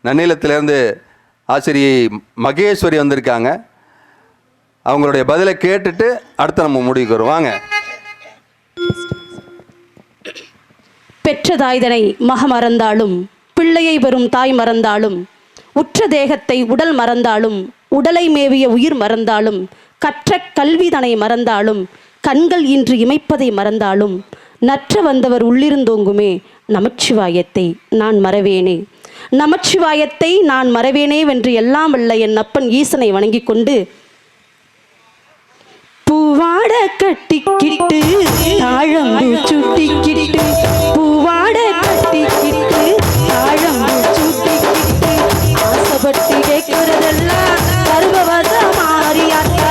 நன்னிலத்திலேருந்து ஆசிரியை மகேஸ்வரி வந்திருக்காங்க. அவங்களுடைய பதிலை கேட்டுட்டு அடுத்து நம்ம முடிவுக்கு வருவாங்க. பெற்ற தாய்தனை மக மறந்தாலும், பிள்ளையை வரும் தாய் மறந்தாலும், உற்ற தேகத்தை உடல் மறந்தாலும், உடலை மேவிய உயிர் மறந்தாலும், கற்ற கல்விதனை மறந்தாலும், கண்கள் இன்று இமைப்பதை மறந்தாலும், நற்ற வந்தவர் உள்ளிருந்தோங்குமே நமச்சிவாயத்தை நான் மறவேனே, நமச்சிவாயத்தை நான் மறவேனே வென்று எல்லாம் வல்ல என் அப்பன் ஈசனை வணங்கி கொண்டு பூவாட கட்டிக்கிட்டு தாழம்பு சுட்டிக்கிட்டு, பூவாட கட்டிக்கிட்டு தாழம்பு சுட்டிக்கிட்டு, ஆசைப்பட்டு கேட்கிறதெல்லாம் கருவ வந்த மாறியாத்தா,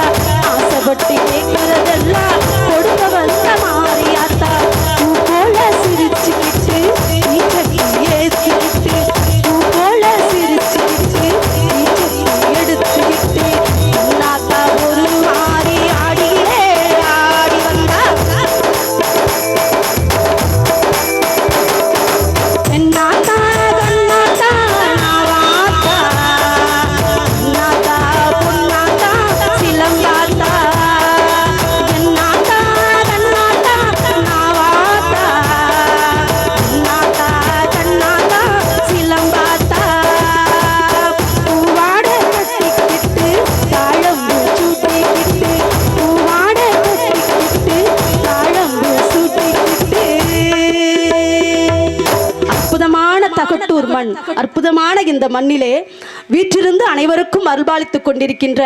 ஆசைப்பட்டு கேட்கிறதெல்லாம் கொடுக்க வந்த மாறியாத்தா, பூ போல சிரிச்சுக்கிட்டு நீ கட்டி ஏற்றிக்கிட்டு, பூ போல சிரிச்சுக்கிட்டு நீ கட்டி எடுத்துக்கிட்டு, நாத்தா ஒரு மாறி ஆடியே ஆடி வந்தா என்னாத்தா கண்ணாத்தா நாவாத்தா, நாத்தா பொன்னாத்தா சிலம்பாத்தா, என்னாத்தா கண்ணாத்தா நாவாத்தா, நாத்தா கண்ணாத்தா சிலம்பாத்தா, பூவாட கட்டிக்கிட்டு தாழம்பு சூட்டிக்கிட்டு, பூவாட கட்டிக்கிட்டு தாழம்பு சூட்டிக்கிட்டு. அற்புதமான தகட்டூர் மண், அற்புதமான இந்த மண்ணிலே வீற்றிருந்து அனைவருக்கும் அருள்பாலித்துக் கொண்டிருக்கின்ற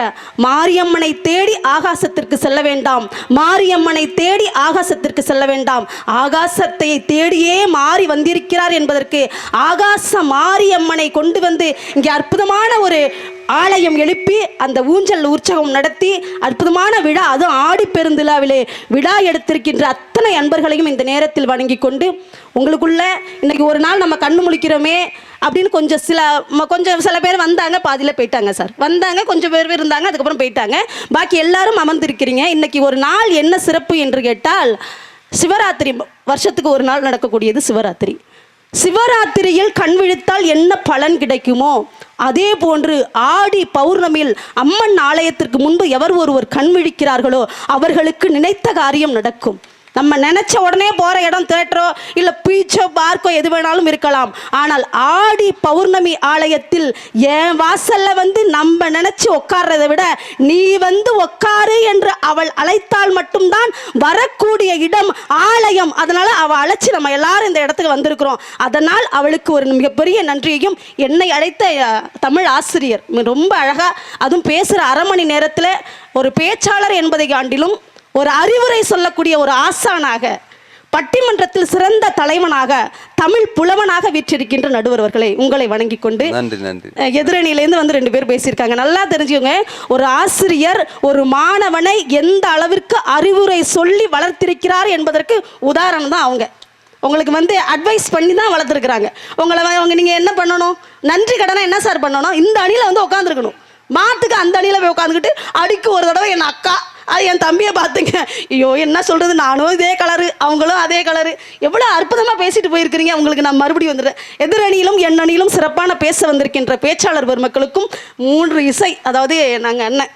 மாரியம்மனை தேடி ஆகாசத்திற்கு செல்ல வேண்டாம், மாரியம்மனை தேடி ஆகாசத்திற்கு செல்ல வேண்டாம், ஆகாசத்தை தேடியே மாறி வந்திருக்கிறார் என்பதற்கு ஆகாச மாரியம்மனை கொண்டு வந்து இங்கே அற்புதமான ஒரு ஆலயம் எழுப்பி அந்த ஊஞ்சல் உற்சவம் நடத்தி அற்புதமான விழா, அதுவும் ஆடி பெருந்திழாவிலே விழா எடுத்திருக்கின்ற அத்தனை அன்பர்களையும் இந்த நேரத்தில் வணங்கி கொண்டு, உங்களுக்குள்ள இன்னைக்கு ஒரு நாள் நம்ம கண்ணு முழிக்கிறோமே அப்படின்னு கொஞ்சம் சில பேர் வந்தாங்க, பாதியில் போயிட்டாங்க சார், வந்தாங்க கொஞ்சம் பேர் இருந்தாங்க, அதுக்கப்புறம் போயிட்டாங்க, பாக்கி எல்லாரும் அமர்ந்திருக்கிறீங்க. இன்னைக்கு ஒரு நாள் என்ன சிறப்பு என்று கேட்டால் சிவராத்திரி, வருஷத்துக்கு ஒரு நாள் நடக்கக்கூடியது சிவராத்திரி. சிவராத்திரியில் கண் விழித்தால் என்ன பலன் கிடைக்குமோ அதே போன்று ஆடி பௌர்ணமியில் அம்மன் ஆலயத்திற்கு முன்பு எவர் ஒருவர் கண் விழிக்கிறார்களோ அவர்களுக்கு நினைத்த காரியம் நடக்கும். நம்ம நினைச்ச உடனே போற இடம் தியேட்டரோ இல்ல பீச்சோ பார்க்கோ எது வேணாலும் இருக்கலாம். ஆனால் ஆடி பௌர்ணமி ஆலயத்தில் என் வாசல்ல வந்து நம்ம நினைச்சு உட்கார்றதை விட நீ வந்து உட்காரு என்று அவள் அழைத்தால் மட்டும்தான் வரக்கூடிய இடம் ஆலயம். அதனால அவள் அழைச்சி நம்ம எல்லாரும் இந்த இடத்துக்கு வந்திருக்கிறோம். அதனால் அவளுக்கு ஒரு மிகப்பெரிய நன்றியையும், என்னை அழைத்த தமிழ் ஆசிரியர் ரொம்ப அழகா, அதுவும் பேசுற அரை மணி நேரத்துல ஒரு பேச்சாளர் என்பதை காட்டிலும் ஒரு அறிவுரை சொல்லக்கூடிய ஒரு ஆசானாக, பட்டிமன்றத்தில் சிறந்த தலைவனாக, தமிழ் புலவனாக வீற்றிருக்கின்ற நடுவர் அவர்களை உங்களை வணங்கி கொண்டு, எதிரணியிலேருந்து வந்து 2 பேர் பேசியிருக்காங்க. நல்லா தெரிஞ்சுக்கோங்க, ஒரு ஆசிரியர் ஒரு மாணவனை எந்த அளவிற்கு அறிவுரை சொல்லி வளர்த்திருக்கிறார் என்பதற்கு உதாரணம் தான் அவங்க. உங்களுக்கு வந்து அட்வைஸ் பண்ணி தான் வளர்த்துருக்குறாங்க. அவங்க நீங்கள் என்ன பண்ணணும், நன்றி கடனை என்ன சார் பண்ணணும், இந்த அணியில் வந்து உட்காந்துருக்கணும், மாட்டுக்கு அந்த அணியில் போய் உட்காந்துக்கிட்டு அடிக்கு ஒரு தடவை என் அக்கா அது என் தம்பியை பார்த்துங்க, ஐயோ என்ன சொல்கிறது, நானும் இதே கலரு அவங்களும் அதே கலரு, எவ்வளோ அற்புதமாக பேசிட்டு போயிருக்கிறீங்க. உங்களுக்கு நான் மறுபடியும் வந்துடுறேன். எதிரணியிலும் என் அணியிலும் சிறப்பான பேச வந்திருக்கின்ற பேச்சாளர் பெருமக்களுக்கும் 3 இசை, அதாவது நாங்கள் அண்ணன்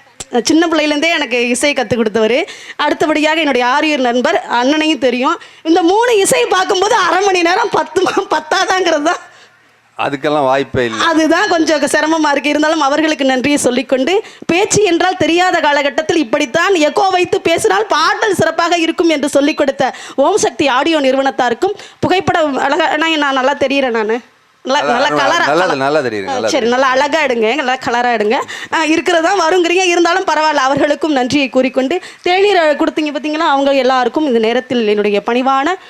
சின்ன பிள்ளையிலேருந்தே எனக்கு இசை கற்றுக் கொடுத்தவர், அடுத்தபடியாக என்னுடைய ஆரியர் நண்பர் அண்ணனையும் தெரியும். இந்த 3 இசை பார்க்கும்போது அரை மணி நேரம் பத்தாதாங்கிறது தான், அதுக்கெல்லாம் வாய்ப்பே இல்லை. அதுதான் கொஞ்சம் சிரமமாக இருக்குது. இருந்தாலும் அவர்களுக்கு நன்றியை சொல்லிக்கொண்டு, பேச்சு என்றால் தெரியாத காலகட்டத்தில் இப்படித்தான் எக்கோ வைத்து பேசினால் பாடல் சிறப்பாக இருக்கும் என்று சொல்லிக் கொடுத்த ஓம் சக்தி ஆடியோ நிறுவனத்தாருக்கும், புகைப்படம் அழகாக நான் நல்லா தெரிகிறேன், நான் நல்லா கலராக, சரி நல்லா அழகாக எடுங்க, நல்லா கலராக எடுங்க, இருக்கிறதா வருங்கிறீங்க, இருந்தாலும் பரவாயில்ல, அவர்களுக்கும் நன்றியை கூறிக்கொண்டு, தேநீர் கொடுத்தீங்க பார்த்தீங்களா, அவங்க எல்லாருக்கும் இந்த நேரத்தில் என்னுடைய பணிவான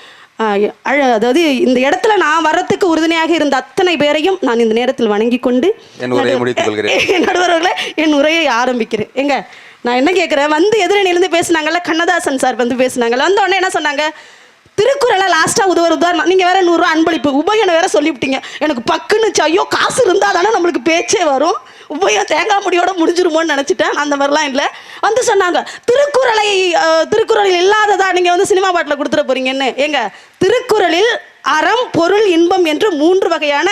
அதாவது இந்த இடத்துல நான் வர்றதுக்கு உறுதுணையாக இருந்த அத்தனை பேரையும் நான் இந்த நேரத்தில் வணங்கி கொண்டு நடுவர்களே என் உரையை ஆரம்பிக்கிறேன். எங்க நான் என்ன கேட்குறேன், வந்து எதிரணியிலேருந்து பேசினாங்கல்ல, கண்ணதாசன் சார் வந்து பேசினாங்கல்ல, வந்த உடனே என்ன சொன்னாங்க, திருக்குறளை லாஸ்ட்டாக உதாரணம், நீங்கள் வேற 100 ரூபா அன்பளிப்பு உபயனை வேற சொல்லிவிட்டீங்க. எனக்கு பக்குன்னு ஐயோ காசு இருந்தால் தானே நம்மளுக்கு பேச்சே வரும், உபயம் தேங்காய் முடியோட முடிஞ்சிருமோன்னு நினச்சிட்டேன். அந்த மாதிரிலாம் இல்லை, வந்து சொன்னாங்க திருக்குறளில் இல்லாததா நீங்கள் வந்து சினிமா பாட்டில் கொடுத்துட போறீங்கன்னு. ஏங்க, திருக்குறளில் அறம் பொருள் இன்பம் என்று 3 வகையான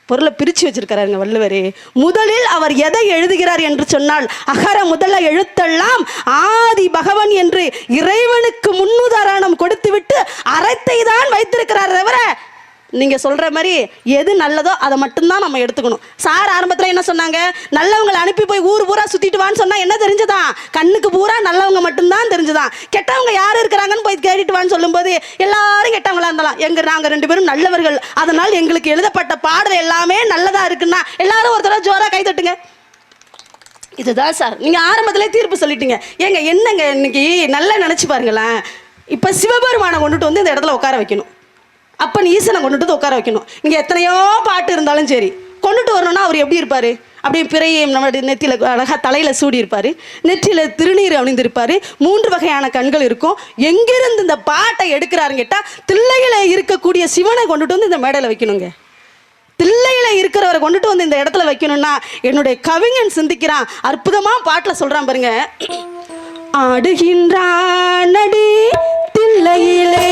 பொருளை பிரித்து வச்சிருக்கிறாருங்க வள்ளுவர். முதலில் அவர் எதை எழுதுகிறார் என்று சொன்னால், அகர முதல எழுத்தெல்லாம் ஆதி பகவன் என்று இறைவனுக்கு முன்னுதாரணம் கொடுத்துவிட்டு அறத்தை தான் வைத்திருக்கிறார். தவிர நீங்கள் சொல்கிற மாதிரி எது நல்லதோ அதை மட்டும்தான் நம்ம எடுத்துக்கணும். சார் ஆரம்பத்தில் என்ன சொன்னாங்க, நல்லவங்களை அனுப்பி போய் ஊர் பூரா சுற்றிட்டு வான்னு சொன்னால் என்ன தெரிஞ்சுதான், கண்ணுக்கு பூரா நல்லவங்க மட்டும்தான் தெரிஞ்சுதான். கெட்டவங்க யார் இருக்கிறாங்கன்னு போய் கேட்டுட்டு வான்னு சொல்லும்போது எல்லாரும் கெட்டவங்களா இருந்தாலும் நாங்கள் 2 பேரும் நல்லவர்கள், அதனால் எங்களுக்கு எழுதப்பட்ட பாடல் எல்லாமே நல்லதாக இருக்குன்னா எல்லாரும் ஒரு தடவை ஜோராக கை தட்டுங்க. இதுதான் சார், நீங்கள் ஆரம்பத்திலே தீர்ப்பு சொல்லிட்டீங்க. ஏங்க என்னங்க இன்னைக்கு நல்லா நினச்சி பாருங்களேன். இப்போ சிவபெருமானை கொண்டுட்டு வந்து இந்த இடத்துல உட்கார வைக்கணும், அப்பன் ஈசனை கொண்டுட்டு உட்கார வைக்கணும். இங்கே எத்தனையோ பாட்டு இருந்தாலும் சரி, கொண்டுட்டு வரணும்னா அவர் எப்படி இருப்பார்? அப்படியே பிறையை நம்மளுடைய நெத்தியில் அழகாக தலையில் சூடி இருப்பார், நெற்றியில் திருநீர் அணிந்திருப்பார், 3 வகையான கண்கள் இருக்கும். எங்கிருந்து இந்த பாட்டை எடுக்கிறாருன்னு கேட்டால், தில்லையில் இருக்கக்கூடிய சிவனை கொண்டுட்டு வந்து இந்த மேடையில் வைக்கணுங்க. தில்லையில் இருக்கிறவரை கொண்டுட்டு வந்து இந்த இடத்துல வைக்கணும்னா என்னுடைய கவிஞன் சிந்திக்கிறான், அற்புதமாக பாட்டில் சொல்கிறான் பாருங்க. ஆடுகின்றான் நடி தில்லையிலே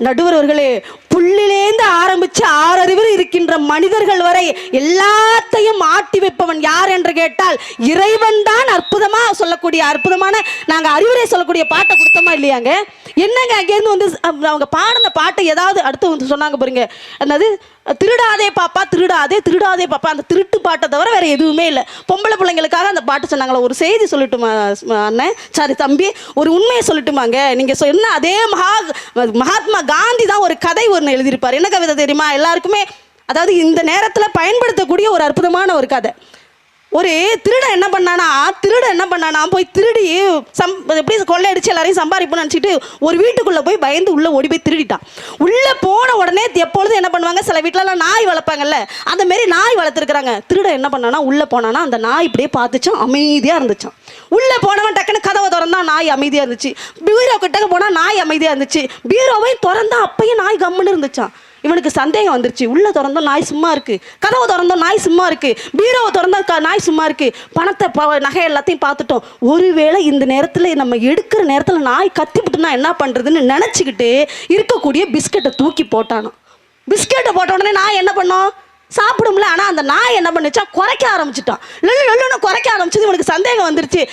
நடுவர் அவர்களே, புள்ளிலேந்து ஆரம்பிச்சு 6 அறிவில் இருக்கின்ற மனிதர்கள் வரை எல்லாத்தையும் ஆட்டி வைப்பவன் யார் என்று கேட்டால் இறைவன் தான். அற்புதமா சொல்லக்கூடிய அற்புதமான நாங்க அறிவுரை சொல்லக்கூடிய பாட்டை கொடுத்தோமா இல்லையாங்க? என்னங்க அங்கேருந்து வந்து அவங்க பாடின பாட்டை ஏதாவது அடுத்து வந்து சொன்னாங்க பாருங்க, என்னது திருடாதே பாப்பா திருடாதே திருடாதே பாப்பா, அந்த திருட்டு பாட்டை தவிர வேற எதுவுமே இல்லை. பொம்பளை பிள்ளைங்களுக்காக அந்த பாட்டு சொன்னாங்களா? ஒரு செய்தி சொல்லட்டுமா அண்ணன், சாரி தம்பி, ஒரு உண்மையை சொல்லட்டுமாங்க? நீங்க சொன்ன அதே மகாத்மா காந்தி தான் ஒரு கதை ஒன்று எழுதியிருப்பார். என்ன கவிதை தெரியுமா எல்லாருக்குமே? அதாவது இந்த நேரத்தில் பயன்படுத்தக்கூடிய ஒரு அற்புதமான ஒரு கதை. ஒரு திருடன் என்ன பண்ணானா போய் திருடி எப்படி கொள்ளையடிச்சு எல்லாரையும் சம்பாதிப்போன்னு நினச்சிட்டு ஒரு வீட்டுக்குள்ளே போய் பயந்து உள்ளே ஓடி போய் திருடிட்டான். உள்ளே போன உடனே எப்பொழுதும் என்ன பண்ணுவாங்க, சில வீட்டிலலாம் நாய் வளர்ப்பாங்கல்ல, அந்த மாரி நாய் வளர்த்துருக்குறாங்க. திருடன் என்ன பண்ணானா, உள்ளே போனானா அந்த நாய் இப்படியே பார்த்துச்சான், அமைதியாக இருந்துச்சான். உள்ளே போனவன் டக்குன்னு கதவை திறந்தான், நாய் அமைதியாக இருந்துச்சு. பீரோ கிட்டக்க போனால் நாய் அமைதியாக இருந்துச்சு. பீரோவை திறந்தா அப்பயும் நாய் கம்முன்னு இருந்துச்சான். இவனுக்கு சந்தேகம் வந்துருச்சு. உள்ளே திறந்தோம் நாய் சும்மா இருக்கு, கதவை திறந்தோம் நாய் சும்மா இருக்கு, பீரோவை திறந்தா நாய் சும்மா இருக்கு, பணத்தை நகை எல்லாத்தையும் பார்த்துட்டோம். ஒருவேளை இந்த நேரத்தில் நம்ம எடுக்கிற நேரத்தில் நாய் கத்திவிட்டுனா என்ன பண்ணுறதுன்னு நினச்சிக்கிட்டு இருக்கக்கூடிய பிஸ்கெட்டை தூக்கி போட்டானோ. பிஸ்கெட்டை போட்ட உடனே நாய் என்ன பண்ணோம், சாப்பிடும்ல. ஆனால் அந்த நாய் என்ன பண்ணுச்சா, குறைக்க ஆரம்பிச்சிட்டான். லொல்லுன்னு குறைக்க ஆரம்பிச்சது. இவனுக்கு சந்தேகம் வந்துருச்சு.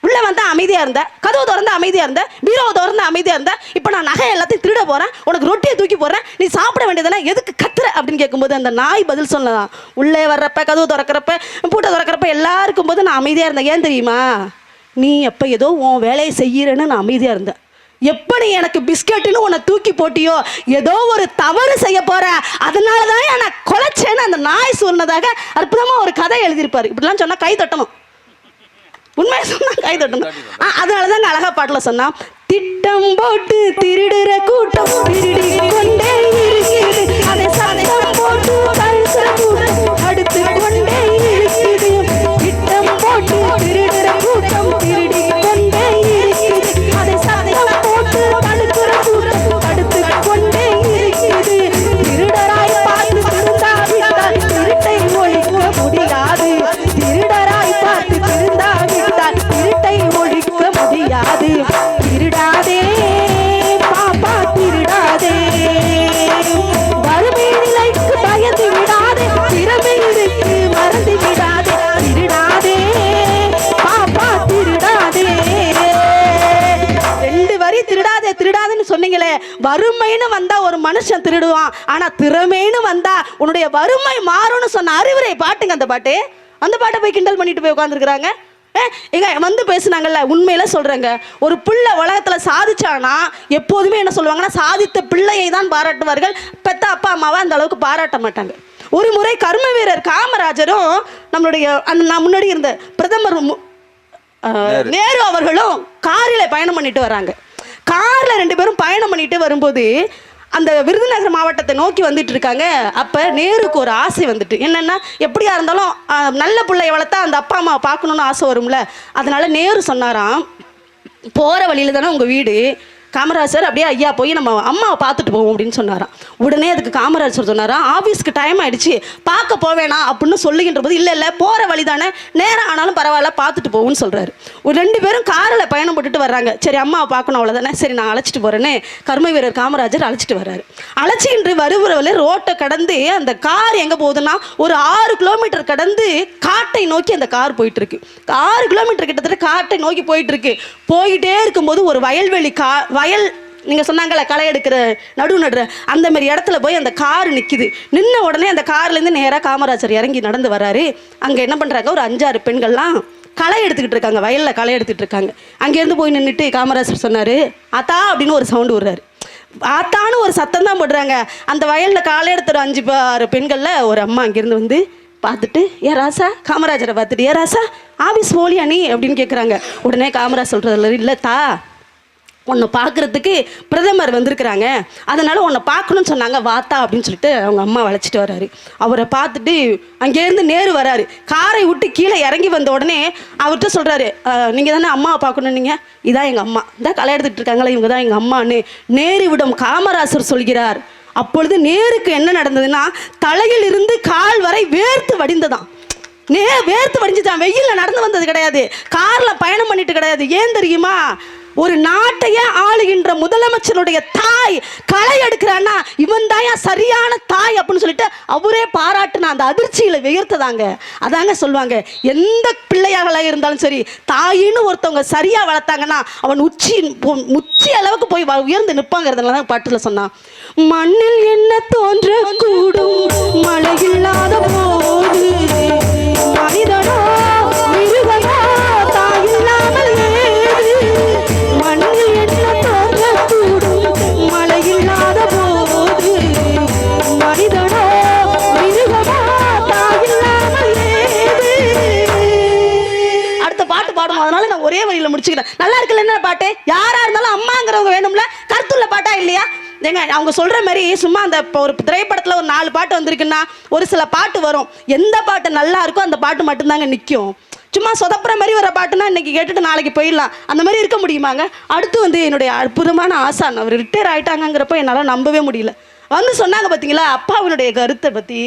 உள்ளே வந்தா அமைதியாக இருந்த, கதவு திறந்து அமைதியாக இருந்த, பீரோவை திறந்து அமைதியாக இருந்த, இப்போ நான் நகை எல்லாத்தையும் திருட போகிறேன், உனக்கு ரொட்டியை தூக்கி போடுறேன், நீ சாப்பிட வேண்டியதானே, எதுக்கு கத்துற அப்படின்னு கேட்கும்போது அந்த நாய் பதில் சொல்லலாம். உள்ளே வர்றப்ப, கதவு திறக்கிறப்ப, பூட்டை திறக்கிறப்ப எல்லாருக்கும் போது நான் அமைதியாக இருந்தேன். ஏன் தெரியுமா, நீ எப்போ ஏதோ உன் வேலையை செய்யறேன்னு நான் அமைதியாக இருந்தேன். எப்போ நீ எனக்கு பிஸ்கெட்டுன்னு உன்னை தூக்கி போட்டியோ, ஏதோ ஒரு தவறு செய்ய போற, அதனால தான் நான் கொலைச்சேன்னு அந்த நாய் சொன்னதாக அற்புதமாக ஒரு கதை எழுதியிருப்பார். இப்படிலாம் சொன்னால் கை தட்டணும். உண்மையை சொன்னா கை தட்டணும். அதனாலதாங்க அழகா பாட்டுல சொன்னா, திட்டம் போட்டு திருடுற கூட்டம் திருடி கொண்டே இருக்குது, அதை சத்தம் போட்டு தடுக்கிற கூட்டம் அடுத்து கொண்டே இருக்குது. திட்டம் போட்டு திருடுற கூட்டம் திருடி கொண்டே இருக்குது, அதை சத்தம் போட்டு தடுக்கிற கூட்டம் அடுத்து கொண்டே இருக்குது. திருடராய் பார்த்து திருந்தாவிட்டால் திருட்டை ஒழிக்க முடியாது. திருடராய் பார்த்து திருந்தாவிட்டால் திருட்டை ஒழிக்க முடியாது. திருடாதே பாப்பா திருடாதே, வறுமை நிலைக்கு பயந்து விடாதே, திறமை இருக்கு மறந்து விடாதே. திருடாதே பாப்பா திருடாதே. 2 வரி திருடாதே திருடாதேன்னு சொன்னீங்களே. வறுமைன்னு வந்தா ஒரு மனுஷன் திருடுவான், ஆனா திறமைன்னு வந்தா உன்னுடைய வறுமை மாறும்னு சொன்ன அறிவுரை பாட்டுங்க அந்த பாட்டு. அந்த பாட்டை போய் கிண்டல் பண்ணிட்டு போய் உட்காந்துருக்குறாங்க. எங்க வந்து பேசுனாங்கல்ல, உண்மையில சொல்றேங்க, ஒரு பிள்ளை உலகத்துல சாதிச்சானா எப்போதுமே என்ன சொல்லுவாங்கன்னா, சாதித்த பிள்ளையை தான் பாராட்டுவார்கள், பெத்த அப்பா அம்மாவை அந்த அளவுக்கு பாராட்ட மாட்டாங்க. ஒரு முறை கர்ம வீரர் காமராஜரும் நம்மளுடைய நான் முன்னாடி இருந்த பிரதமர் நேரு அவர்களும் காரில் பயணம் பண்ணிட்டு வராங்க. கார்ல 2 பேரும் பயணம் பண்ணிட்டு வரும்போது அந்த விருதுநகர் மாவட்டத்தை நோக்கி வந்துட்டு இருக்காங்க. அப்போ நேருக்கு ஒரு ஆசை வந்துட்டு, என்னென்னா எப்படியா இருந்தாலும் நல்ல பிள்ளைய வளர்த்தா அந்த அப்பா அம்மாவை பார்க்கணுன்னு ஆசை வரும்ல. அதனால நேரு சொன்னாராம், போகிற வழியில் தானே உங்கள் வீடு, காமராஜர் அப்படியே ஐயா போய் நம்ம அம்மாவை பார்த்துட்டு போவோம் அப்படின்னு சொன்னாராம். உடனே அதுக்கு காமராஜர் சொன்னாராம், ஆஃபீஸ்க்கு டைம் ஆயிடுச்சு பார்க்க போவேணா அப்படின்னு சொல்லுகின்ற போது, இல்லை இல்லை போகிற வழி தானே நேரம் ஆனாலும் பரவாயில்ல பார்த்துட்டு போவோம்னு சொல்கிறாரு. ஒரு 2 பேரும் காரில் பயணம் போட்டுட்டு வர்றாங்க. சரி அம்மாவை பார்க்கணும் அவ்வளோதானே, சரி நான் அழைச்சிட்டு போகிறேன்னு கர்ம வீரர் காமராஜர் அழைச்சிட்டு வர்றாரு. அழைச்சின்று வருவதில் ரோட்டை கடந்து அந்த கார் எங்கே போகுதுன்னா, ஒரு 6 கிலோமீட்டர் கடந்து காட்டை நோக்கி அந்த கார் போயிட்டு இருக்கு. 6 கிலோமீட்டர் கிட்டத்தட்ட காட்டை நோக்கி போயிட்டு இருக்கு. போயிட்டே இருக்கும்போது ஒரு வயல்வெளி வயல், நீங்க சொன்னாங்கல்ல களை எடுக்கிற நடுற அந்த மாதிரி இடத்துல போய் அந்த கார் நிக்குது. நின்ன உடனே அந்த கார்லேருந்து நேராக காமராஜர் இறங்கி நடந்து வராரு. அங்கே என்ன பண்ணுறாங்க, ஒரு 5-6 பெண்கள்லாம் களை எடுத்துக்கிட்டு இருக்காங்க, வயலில் களை எடுத்துகிட்டு இருக்காங்க. அங்கேருந்து போய் நின்றுட்டு காமராஜர் சொன்னார், ஆத்தா அப்படின்னு ஒரு சவுண்டு விடுறாரு. ஆத்தான்னு ஒரு சத்தம் தான் போடுறாங்க. அந்த வயலில் களை எடுத்துகிற 5-6 பெண்களில் ஒரு அம்மா அங்கேருந்து வந்து பார்த்துட்டு, ஏ ராசா, காமராஜரை பார்த்துட்டு, ஏ ராசா ஆஃபீஸ் போலியா நீ அப்படின்னு கேட்குறாங்க. உடனே காமராஜ் சொல்கிறதில்ல, இல்லைத்தா உன்னை பார்க்குறதுக்கு பிரதமர் வந்திருக்கிறாங்க, அதனால் உன்னை பார்க்கணுன்னு சொன்னாங்க, வாத்தா அப்படின்னு சொல்லிட்டு அவங்க அம்மா அழைச்சிட்டு வர்றாரு. அவரை பார்த்துட்டு அங்கேருந்து நேரு வராரு. காரை விட்டு கீழே இறங்கி வந்த உடனே அவர்கிட்ட சொல்கிறாரு, நீங்கள் தானே அம்மாவை பார்க்கணும், நீங்கள் இதான் எங்கள் அம்மா, இதான் களை எடுத்துகிட்டு இருக்காங்களே இவங்க தான் எங்கள் அம்மான்னு நேருவிடம் காமராஜர் சொல்கிறார். அப்பொழுது நேருக்கு என்ன நடந்ததுன்னா, தலையில் இருந்து கால் வரை வேர்த்து வடிந்ததான். வேர்த்து வடிஞ்சுதான். வெயிலில் நடந்து வந்தது கிடையாது, காரில் பயணம் பண்ணிட்டு கிடையாது. ஏன் தெரியுமா, ஒரு நாட்டையே ஆளுகின்ற முதலமைச்சருடைய தாய் களை எடுக்கிறான்னா இவன் தாயா சரியான தாய் அப்படின்னு சொல்லிட்டு அவரே பாராட்டுனா அந்த அதிர்ச்சியில் வெயிர்த்ததாங்க. அதாங்க சொல்லுவாங்க, எந்த பிள்ளையாக இருந்தாலும் சரி, தாயின்னு ஒருத்தவங்க சரியா வளர்த்தாங்கன்னா அவன் உச்சி அளவுக்கு போய் உயர்ந்து நிற்பாங்கிறதுனால தான் பாட்டுல சொன்னான், மண்ணில் என்ன தோன்ற கூடும் மழை இல்லாத போது மனிதனோ மிருகனோ தாயில்லாமல் ஏது, மண்ணில் என்ன தோன்ற கூடும் மழை இல்லாத போது மனிதனோ மிருகனோ தாயில்லாமல் ஏது. அடுத்த பாட்டு பாடும், அதனால நான் ஒரே வரியில முடிச்சுக்கிறேன். நல்லா இருக்குல்ல என்ன பாட்டு, யாரா இருந்தாலும் அம்மாங்கிறவங்க வேணும்ல, கருத்துள்ள பாட்டா இல்லையா? ஏங்க அவங்க சொல்கிற மாதிரி சும்மா அந்த இப்போ ஒரு திரைப்படத்தில் ஒரு 4 பாட்டு வந்திருக்குன்னா ஒரு சில பாட்டு வரும், எந்த பாட்டு நல்லா இருக்கோ அந்த பாட்டு மட்டும்தாங்க நிற்கும். சும்மா சொதப்புற மாதிரி வர பாட்டுனா இன்னைக்கு கேட்டுட்டு நாளைக்கு போயிடலாம், அந்த மாதிரி இருக்க முடியுமாங்க? அடுத்து வந்து என்னுடைய அற்புதமான ஆசான் அவர் ரிட்டையர் ஆகிட்டாங்கிறப்ப என்னால் நம்பவே முடியல. வந்து சொன்னாங்க பார்த்தீங்களா அப்பாவினுடைய கருத்தை பற்றி.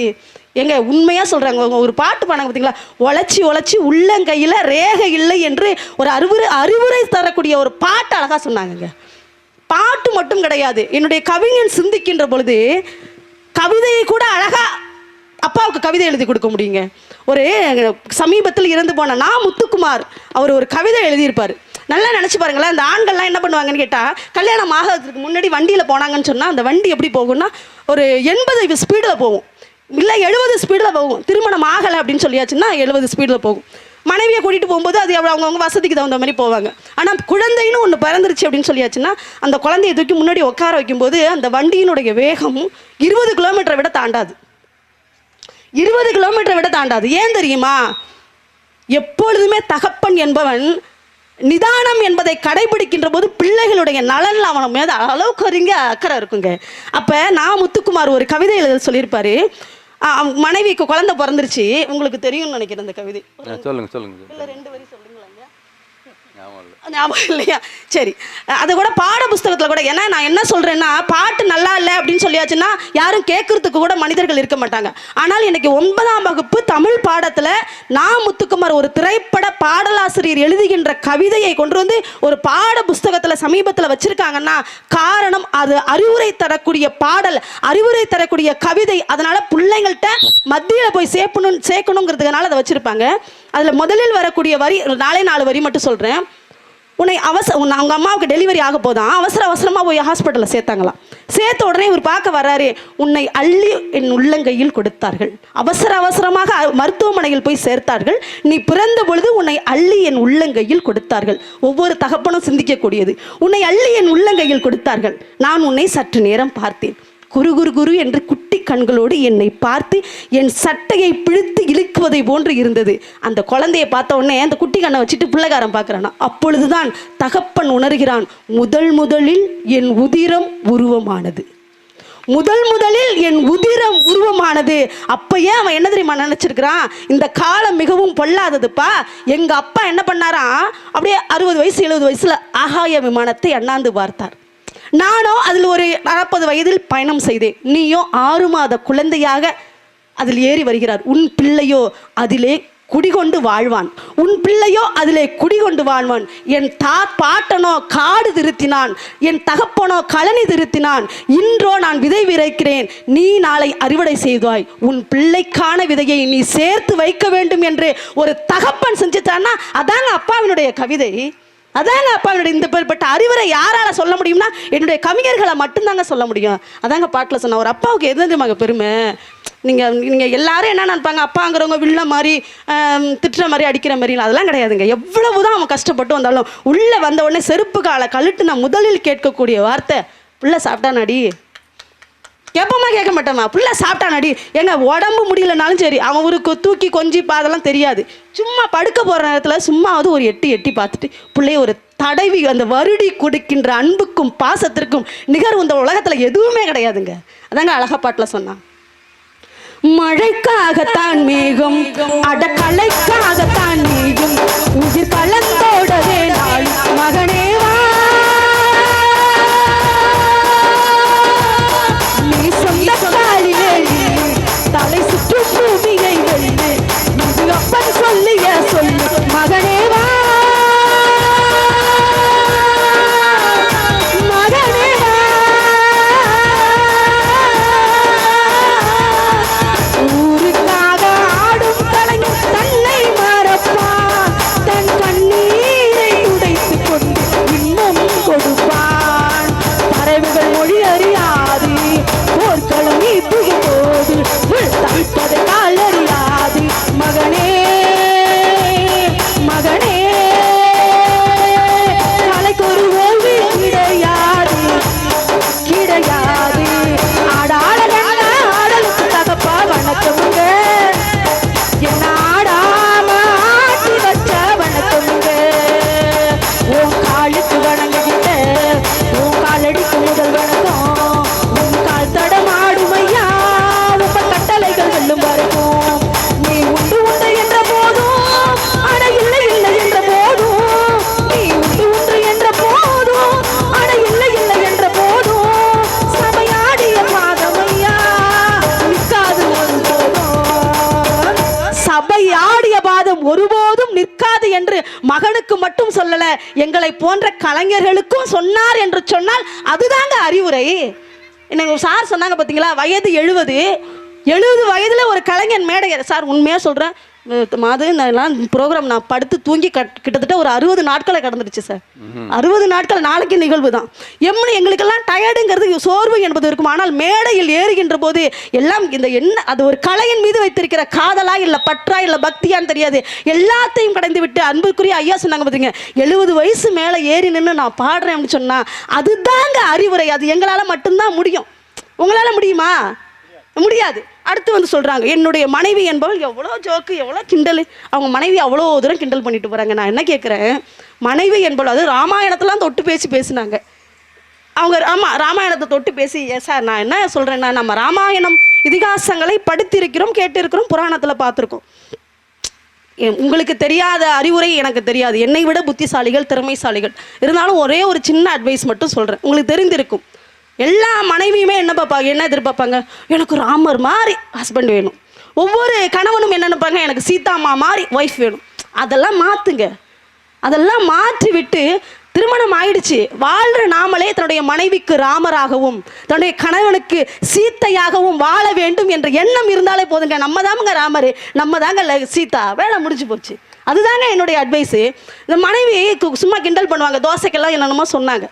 எங்க உண்மையாக சொல்கிறாங்க, ஒரு பாட்டு பாடாங்க பார்த்தீங்களா, உழைச்சி உழைச்சி உள்ளங்கையில் ரேகை இல்லை என்று ஒரு அறிவுரை தரக்கூடிய ஒரு பாட்டு அழகாக சொன்னாங்கங்க. பாட்டு மட்டும் கிடையாது, என்னுடைய கவிஞன் சிந்திக்கின்ற பொழுது கவிதையை கூட அழகா அப்பாவுக்கு கவிதை எழுதி கொடுக்க முடியுங்க. ஒரு சமீபத்தில் இறந்து போன நான் முத்துக்குமார் அவர் ஒரு கவிதை எழுதியிருப்பார். நல்லா நினச்சி பாருங்களேன், அந்த ஆண்கள்லாம் என்ன பண்ணுவாங்கன்னு கேட்டால், கல்யாணம் ஆகிறதுக்கு முன்னாடி வண்டியில் போனாங்கன்னு சொன்னால் அந்த வண்டி எப்படி போகும்னா ஒரு 80 ஸ்பீடில் போகும், இல்லை 70 ஸ்பீடில் போகும். திருமணம் ஆகலை அப்படின்னு சொல்லியாச்சுன்னா 70 ஸ்பீடில் போகும். மனைவியை கூட்டிகிட்டு போகும்போது அது அவங்கவுங்க வசதிக்கு தகுந்த மாதிரி போவாங்க. ஆனால் குழந்தைன்னு ஒன்று பிறந்துருச்சு அப்படின்னு சொல்லியாச்சுன்னா அந்த குழந்தையை தூக்கி முன்னாடி உட்கார வைக்கும்போது அந்த வண்டியினுடைய வேகம் 20 கிலோமீட்டரை விட தாண்டாது. 20 கிலோமீட்டரை விட தாண்டாது. ஏன் தெரியுமா? எப்பொழுதுமே தகப்பன் என்பவன் நிதானம் என்பதை கடைபிடிக்கின்ற போது பிள்ளைகளுடைய நலனில் அவன் மீது அளவுக்கு அறிங்க அக்கறை இருக்குங்க. அப்போ நான் முத்துக்குமார் ஒரு கவிதை எழுத சொல்லியிருப்பாரு. மனைவிக்கு குழந்தை பிறந்துருச்சு, உங்களுக்கு தெரியும்னு நினைக்கிறேன் அந்த கவிதை. சொல்லுங்க சொல்லுங்க. இல்லை 2 வரி சொல்லுங்களேங்க. ஞாபகம் இல்லையா? சரி, அதை கூட பாட புஸ்தகத்தில் கூட, ஏன்னா நான் என்ன சொல்கிறேன்னா, பாட்டு நல்லா இல்லை அப்படின்னு சொல்லியாச்சுன்னா யாரும் கேட்கறதுக்கு கூட மனிதர்கள் இருக்க மாட்டாங்க. ஆனால் இன்னைக்கு 9ஆம் வகுப்பு தமிழ் பாடத்தில் நான் முத்துக்குமார் ஒரு திரைப்பட பாடலாசிரியர் எழுதுகின்ற கவிதையை கொண்டு வந்து ஒரு பாட புஸ்தகத்தில் சமீபத்தில் வச்சிருக்காங்கன்னா காரணம் அது அறிவுரை தரக்கூடிய பாடல், அறிவுரை தரக்கூடிய கவிதை. அதனால பிள்ளைங்கள்ட்ட மத்தியில் போய் சேர்க்கணுங்கிறதுனால அதை வச்சிருப்பாங்க. அதில் முதலில் வரக்கூடிய வரி 4 வரி மட்டும் சொல்கிறேன். உன்னை அவங்க அம்மாவுக்கு டெலிவரி ஆக போதான், அவசரமாக போய் ஹாஸ்பிட்டலில் சேர்த்தாங்களாம். சேர்த்த உடனே இவர் பார்க்க வர்றாரு. உன்னை அள்ளி என் உள்ளங்கையில் கொடுத்தார்கள், அவசரமாக மருத்துவமனையில் போய் சேர்த்தார்கள். நீ பிறந்த பொழுது உன்னை அள்ளி என் உள்ளங்கையில் கொடுத்தார்கள். ஒவ்வொரு தகப்பனும் சிந்திக்கக்கூடியது. உன்னை அள்ளி என் உள்ளங்கையில் கொடுத்தார்கள். நான் உன்னை சற்று நேரம் பார்த்தேன். குரு குரு குரு என்று குட்டி கண்களோடு என்னை பார்த்து என் சட்டையை பிடித்து இழுக்குவதை போன்று இருந்தது. அந்த குழந்தையை பார்த்த உடனே அந்த குட்டி கண்ணை வச்சுட்டு பிள்ளைக்காரன் பார்க்குறானா. அப்பொழுதுதான் தகப்பன் உணர்கிறான், முதலில் என் உதிரம் உருவமானது, முதலில் என் உதிரம் உருவமானது. அப்பயே அவன் என்ன தெரியுமா நினைச்சிருக்கிறான், இந்த காலம் மிகவும் பொல்லாததுப்பா. எங்க அப்பா என்ன பண்ணாரா, அப்படியே 60 வயசு 70 வயசுல ஆகாய விமானத்தை அண்ணாந்து பார்த்தார். நானோ அதில் ஒரு 40 வயதில் பயணம் செய்தேன். நீயோ 6 மாத குழந்தையாக அதில் ஏறி வருகிறார். உன் பிள்ளையோ அதிலே குடிகொண்டு வாழ்வான், உன் பிள்ளையோ அதிலே குடிகொண்டு வாழ்வான். என் பாட்டனோ காடு திருத்தினான், என் தகப்பனோ கழனி திருத்தினான். இன்றோ நான் விதை விதைக்கிறேன், நீ நாளை அறுவடை செய்வாய். உன் பிள்ளைக்கான விதையை நீ சேர்த்து வைக்க வேண்டும் என்று ஒரு தகப்பன் செஞ்சுட்டான்னா அதாங்க அப்பாவினுடைய கவிதை. அதாங்க அப்பாவினுடைய இந்த பேர்பட்ட அறிவுரை யாரால சொல்ல முடியும்னா என்னுடைய கவிஞர்களை மட்டும்தாங்க சொல்ல முடியும். அதாங்க பாட்டில் சொன்ன ஒரு அப்பாவுக்கு எதுமாங்க பெருமை. நீங்கள் எல்லாரும் என்ன நினைப்பாங்க, அப்பாங்கிறவங்க வில்ல மாதிரி திட்டுற மாதிரி அடிக்கிற மாதிரி, அதெல்லாம் கிடையாதுங்க. எவ்வளவுதான் அவன் கஷ்டப்பட்டு வந்தாலும் உள்ளே வந்த உடனே செருப்பு காலை கழுட்டு நான் முதலில் கேட்கக்கூடிய வார்த்தை, பிள்ளை சாப்பிட்டானாடி. கேட்போமா கேட்க மாட்டோமா, பிள்ளை சாப்பிட்டானாடி. எங்க உடம்பு முடியலனாலும் சரி, அவன் ஒரு தூக்கி கொஞ்சி அதெல்லாம் தெரியாது. சும்மா படுக்க போகிற நேரத்தில் சும்மாவது ஒரு எட்டி பார்த்துட்டு பிள்ளைய ஒரு தடவி அந்த வருடி கொடுக்கின்ற அன்புக்கும் பாசத்திற்கும் நிகர் இந்த உலகத்தில் எதுவுமே கிடையாதுங்க. அதாங்க அழகா பாட்டில் சொன்னான். மழைக்காகத்தான் மேகம், அடக்கலைக்காகத்தான் மேகம், உயிர் கலந்தோடவே நாள் மகனேவா, நீ சொந்த காலிலே தலை சுற்று பூமியை வெள்ளு, இது அப்பன் சொல்லிய சொல்லு மகனேவா, ஒருபோதும் நிற்காது என்று மகனுக்கு மட்டும் சொல்லல, எங்களை போன்ற கலைஞர்களுக்கும் சொன்னார் என்று சொன்னால் அதுதாங்க அறிவுரை. எனக்கு சார் சொன்னாங்க பார்த்தீங்களா, வயது 70 வயதுல ஒரு கலைஞன் மேடை. சார் உண்மையாக சொல்கிறேன், மாது ப்ரோக்ராம் நான் படுத்து தூங்கி கிட்டத்தட்ட ஒரு 60 நாட்களை கடந்துருச்சு சார். 60 நாட்கள் நாளைக்கு நிகழ்வு தான். எங்களுக்கெல்லாம் டயர்டுங்கிறது சோர்வு என்பது இருக்கும். ஆனால் மேடையில் ஏறுகின்ற போது எல்லாம் இந்த என்ன அது ஒரு கலையின் மீது வைத்திருக்கிற காதலா இல்லை பற்றா இல்லை பக்தியான்னு தெரியாது, எல்லாத்தையும் கடந்து விட்டு அன்புக்குரிய ஐயா சொன்னாங்க பார்த்தீங்க, 70 வயசு மேலே ஏறி நின்று நான் பாடுறேன் அப்படின்னு சொன்னால் அதுதாங்க அறிவுரை. அது எங்களால் மட்டும்தான் முடியும். உங்களால் முடியுமா? முடியாது. அடுத்து வந்து சொல்கிறாங்க, என்னுடைய மனைவி என்பவள் எவ்வளோ ஜோக்கு, எவ்வளோ கிண்டல். அவங்க மனைவி அவ்வளோ தூரம் கிண்டல் பண்ணிட்டு போகிறாங்க. நான் என்ன கேட்குறேன், மனைவி என்பவள் அது ராமாயணத்தெலாம் தொட்டு பேசினாங்க அவங்க. ஆமாம், ராமாயணத்தை தொட்டு பேசி. சார் நான் என்ன சொல்கிறேன்னா, நம்ம ராமாயணம் இதிகாசங்களை படித்திருக்கிறோம், கேட்டிருக்கிறோம், புராணத்தில் பார்த்துருக்கோம். உங்களுக்கு தெரியாத அறிவுரை எனக்கு தெரியாது, என்னை விட புத்திசாலிகள், திறமைசாலிகள். இருந்தாலும் ஒரே ஒரு சின்ன அட்வைஸ் மட்டும் சொல்கிறேன். உங்களுக்கு தெரிந்திருக்கும், எல்லா மனைவியுமே என்ன பார்ப்பாங்க, என்ன எதிர்பார்ப்பாங்க, எனக்கு ராமர் மாதிரி ஹஸ்பண்ட் வேணும். ஒவ்வொரு கணவனும் என்ன நினைப்பாங்க, எனக்கு சீதாம்மா மாதிரி ஒய்ஃப் வேணும். அதெல்லாம் மாற்றுங்க. அதெல்லாம் மாற்றி விட்டு திருமணம் ஆயிடுச்சு, வாழ்கிற நாமளே தன்னுடைய மனைவிக்கு ராமராகவும் தன்னுடைய கணவனுக்கு சீத்தையாகவும் வாழ வேண்டும் என்ற எண்ணம் இருந்தாலே போதுங்க. நம்ம தாங்க ராமர், நம்ம தாங்க சீதா, வேலை முடிஞ்சு போச்சு. அதுதாங்க என்னுடைய அட்வைஸு. இந்த மனைவி சும்மா கிண்டல் பண்ணுவாங்க, தோசைக்கெல்லாம் என்னென்னமோ சொன்னாங்க.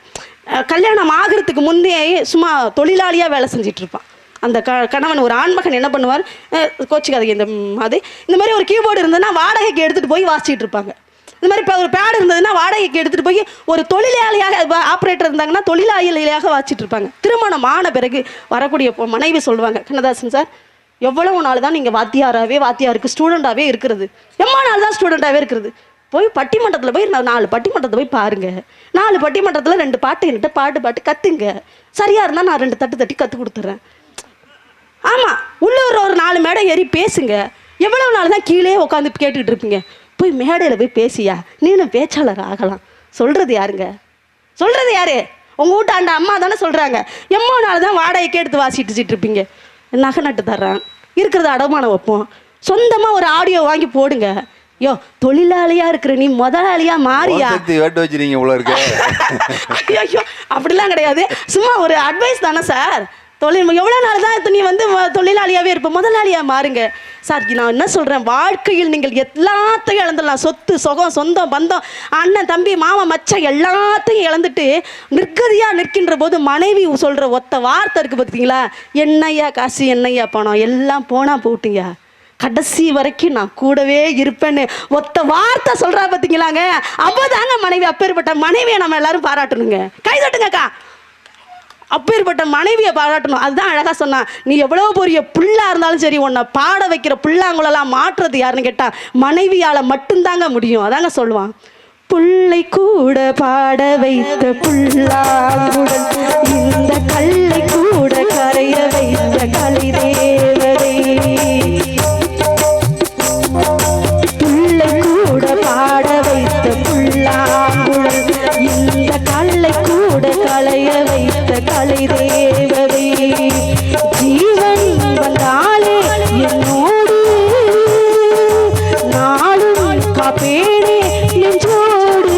கல்யாணம் ஆகிறதுக்கு முன்னே சும்மா தொழிலாளியாக வேலை செஞ்சிட்டு இருப்பான் அந்த கணவன். ஒரு ஆண்மகன் என்ன பண்ணுவார், கோச்சிக்காதீங்க, இந்த மாதிரி ஒரு கீபோர்டு இருந்ததுன்னா வாடகைக்கு எடுத்துகிட்டு போய் வாசிச்சுட்டு இருப்பாங்க. இந்த மாதிரி இப்போ ஒரு பேடு இருந்ததுன்னா வாடகைக்கு எடுத்துகிட்டு போய் ஒரு தொழிலாளியாக, ஆப்ரேட்டர் இருந்தாங்கன்னா தொழிலாளியாக வாசிச்சுட்டு இருப்பாங்க. திருமணம் ஆன பிறகு வரக்கூடிய மனைவி சொல்லுவாங்க, கண்ணதாசன் சார் எவ்வளவு நாள் தான் நீங்கள் வாத்தியாருக்கு ஸ்டூடெண்ட்டாகவே இருக்கிறது, எவ்வளோ நாள் தான் ஸ்டூடெண்ட்டாகவே இருக்கிறது, போய் பட்டிமன்றத்தில் போய் 4 பட்டிமன்றத்தை போய் பாருங்கள், 4 பட்டிமன்றத்தில் 2 பாட்டு என்கிட்ட பாட்டு கற்றுங்க, சரியாக இருந்தால் நான் 2 தட்டு தட்டி கற்றுக் கொடுத்துட்றேன். ஆமாம், உள்ளூர் ஒரு 4 மேடை ஏறி பேசுங்க. எவ்வளவு நாள் தான் கீழே உட்காந்து கேட்டுக்கிட்டு இருப்பீங்க, போய் மேடையில் போய் பேசியா, நீனும் பேச்சாளர் ஆகலாம். சொல்கிறது யாருங்க, சொல்கிறது யாரு? உங்கள் வீட்டாண்ட அம்மா தானே சொல்கிறாங்க. எவ்வளோ நாள் தான் வாடகைக்கு எடுத்து வாசிட்டு இருப்பீங்க. நகை நட்டு தர்றான், இருக்கிறத அடமானம் வைப்போம், சொந்தமாக ஒரு ஆடியோ வாங்கி போடுங்க. யோ, தொழிலாளியாக இருக்கிற நீ முதலாளியாக மாறியா வச்சுருங்க இவ்வளோ இருக்கு. ஐயோ, அப்படிலாம் கிடையாது, சும்மா ஒரு அட்வைஸ் தானே சார். எவ்வளோ நாள் தான் நீ வந்து தொழிலாளியாகவே இருப்ப, முதலாளியாக மாறுங்க சார். நான் என்ன சொல்கிறேன், வாழ்க்கையில் நீங்கள் எல்லாத்தையும் இழந்துடலாம். சொத்து, சுகம், சொந்தம், பந்தம், அண்ணன், தம்பி, மாமா, மச்சான் எல்லாத்தையும் இழந்துட்டு நிற்கதியாக நிற்கின்ற போது மனைவி சொல்கிற ஒத்த வார்த்தை இருக்குது பார்த்தீங்களா, என்னையா காசு, என்னையா பணம், எல்லாம் போனால் போட்டுங்க, கடைசி வரைக்கும் நான் கூடவே இருப்பேன்னு ஒத்த வார்த்தை சொல்கிறா பார்த்தீங்களாங்க. அப்போதாங்க மனைவி. அப்பேற்பட்ட மனைவியை நம்ம எல்லாரும் பாராட்டணுங்க. கை தட்டுங்கக்கா. அப்பேற்பட்ட மனைவியை பாராட்டணும். அதுதான் அழகாக சொன்னான், நீ எவ்வளோ பெரிய புள்ளா இருந்தாலும் சரி, உன்னை பாட வைக்கிற புல்லாங்குழலாம் மாற்றுறது யாருன்னு கேட்டால் மனைவியால் மட்டும்தாங்க முடியும். அதாங்க சொல்லுவான், புள்ளை கூட பாட வைத்த புல்லாங்குழல், இந்த கல்லை கூட கரைய வைத்த கலை தேவதை, புள்ளை கூட பாட வைத்த புல்லாங்குழல், இந்த கல்லை கூட களைய வைத்த கலை தேவதை, ஜீவன் வந்தாலே என்னோடு நாளும் காப்பேனே நெஞ்சோடு,